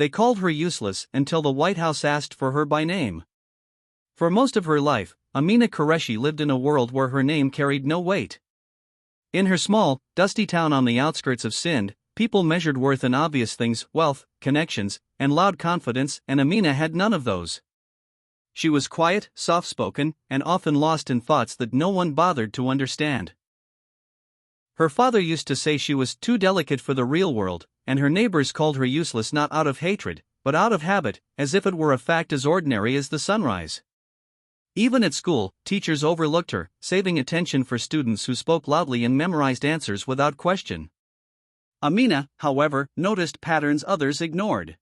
They called her useless until the White House asked for her by name. For most of her life, Amina Qureshi lived in a world where her name carried no weight. In her small, dusty town on the outskirts of Sindh, people measured worth in obvious things: wealth, connections, and loud confidence, and Amina had none of those. She was quiet, soft-spoken, and often lost in thoughts that no one bothered to understand. Her father used to say she was too delicate for the real world, and her neighbors called her useless not out of hatred, but out of habit, as if it were a fact as ordinary as the sunrise. Even at school, teachers overlooked her, saving attention for students who spoke loudly and memorized answers without question. Amina, however, noticed patterns others ignored.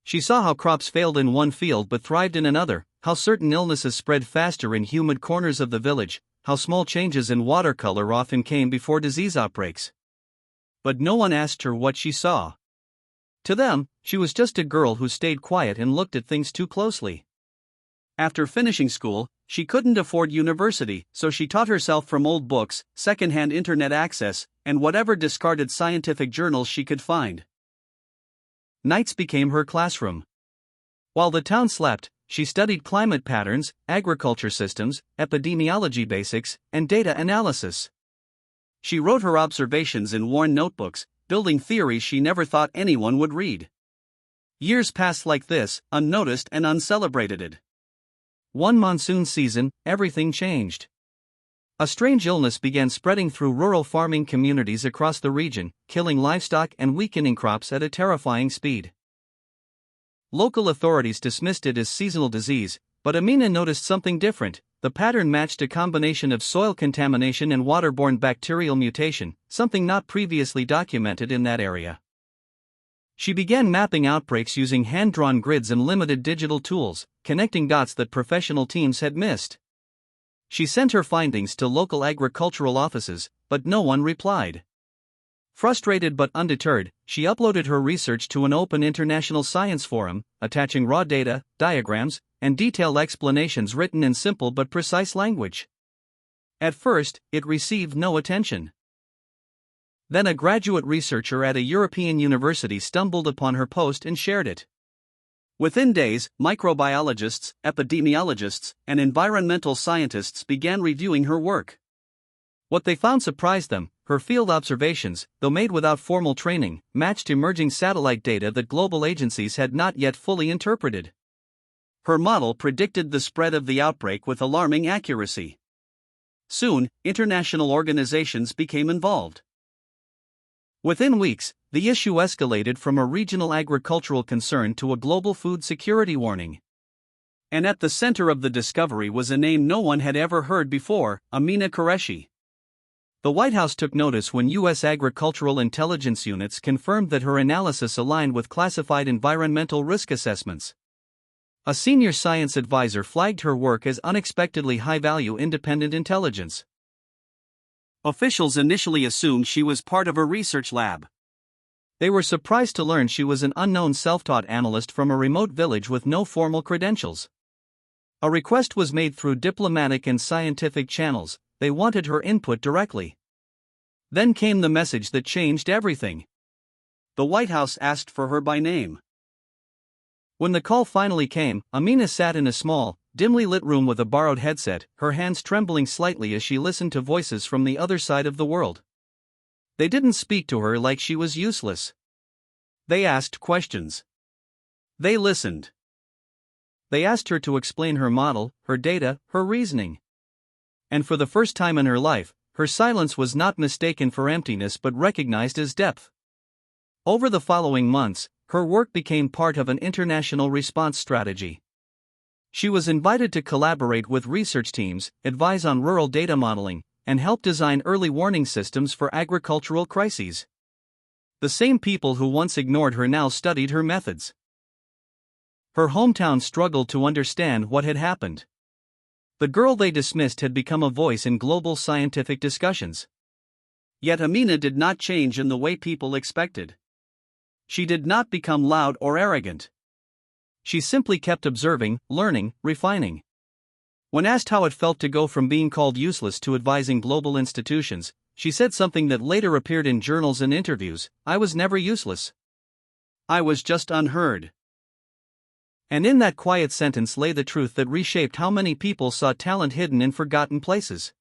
She saw how crops failed in one field but thrived in another, how certain illnesses spread faster in humid corners of the village, how small changes in watercolor often came before disease outbreaks. But no one asked her what she saw. To them, she was just a girl who stayed quiet and looked at things too closely. After finishing school, she couldn't afford university, so she taught herself from old books, second-hand internet access, and whatever discarded scientific journals she could find. Nights became her classroom. While the town slept, she studied climate patterns, agriculture systems, epidemiology basics, and data analysis. She wrote her observations in worn notebooks, building theories she never thought anyone would read. Years passed like this, unnoticed and uncelebrated. One monsoon season, everything changed. A strange illness began spreading through rural farming communities across the region, killing livestock and weakening crops at a terrifying speed. Local authorities dismissed it as seasonal disease, but Amina noticed something different. The pattern matched a combination of soil contamination and waterborne bacterial mutation, something not previously documented in that area. She began mapping outbreaks using hand-drawn grids and limited digital tools, connecting dots that professional teams had missed. She sent her findings to local agricultural offices, but no one replied. Frustrated but undeterred, she uploaded her research to an open international science forum, attaching raw data, diagrams, and detailed explanations written in simple but precise language. At first, it received no attention. Then a graduate researcher at a European university stumbled upon her post and shared it. Within days, microbiologists, epidemiologists, and environmental scientists began reviewing her work. What they found surprised them: her field observations, though made without formal training, matched emerging satellite data that global agencies had not yet fully interpreted. Her model predicted the spread of the outbreak with alarming accuracy. Soon, international organizations became involved. Within weeks, the issue escalated from a regional agricultural concern to a global food security warning. And at the center of the discovery was a name no one had ever heard before: Amina Qureshi. The White House took notice when U.S. agricultural intelligence units confirmed that her analysis aligned with classified environmental risk assessments. A senior science advisor flagged her work as unexpectedly high-value independent intelligence. Officials initially assumed she was part of a research lab. They were surprised to learn she was an unknown self-taught analyst from a remote village with no formal credentials. A request was made through diplomatic and scientific channels. They wanted her input directly. Then came the message that changed everything. The White House asked for her by name. When the call finally came, Amina sat in a small, dimly lit room with a borrowed headset, her hands trembling slightly as she listened to voices from the other side of the world. They didn't speak to her like she was useless. They asked questions. They listened. They asked her to explain her model, her data, her reasoning. And for the first time in her life, her silence was not mistaken for emptiness but recognized as depth. Over the following months, her work became part of an international response strategy. She was invited to collaborate with research teams, advise on rural data modeling, and help design early warning systems for agricultural crises. The same people who once ignored her now studied her methods. Her hometown struggled to understand what had happened. The girl they dismissed had become a voice in global scientific discussions. Yet Amina did not change in the way people expected. She did not become loud or arrogant. She simply kept observing, learning, refining. When asked how it felt to go from being called useless to advising global institutions, she said something that later appeared in journals and interviews: "I was never useless. I was just unheard. And in that quiet sentence lay the truth that reshaped how many people saw talent hidden in forgotten places.